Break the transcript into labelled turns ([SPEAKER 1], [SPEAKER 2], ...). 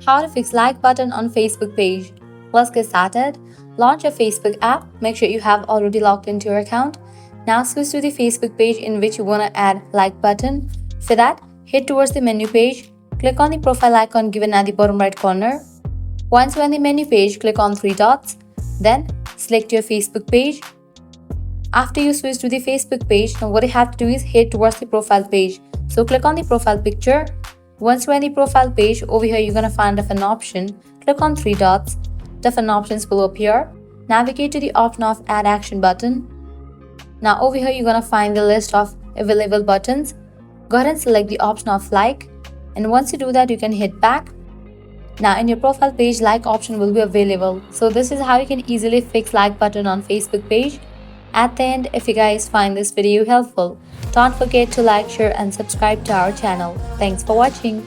[SPEAKER 1] How to fix like button on Facebook page. Let's get started. Launch your Facebook app. Make sure you have already logged into your account. Now switch to the Facebook page in which you want to add like button. For that, head towards the menu page. Click on the profile icon given at the bottom right corner. Once you're on the menu page, click on three dots. Then select your Facebook page. After you switch to the Facebook page, now what you have to do is head towards the profile page. So click on the profile picture. Once you're on the profile page, over here you're going to find different option. Click on three dots. Different options will appear. Navigate to the option of add action button. Now over here you're going to find the list of available buttons. Go ahead and select the option of like. And once you do that, you can hit back. Now in your profile page, like option will be available. So this is how you can easily fix like button on Facebook page. At the end, if you guys find this video helpful, don't forget to like, share and subscribe to our channel. Thanks for watching.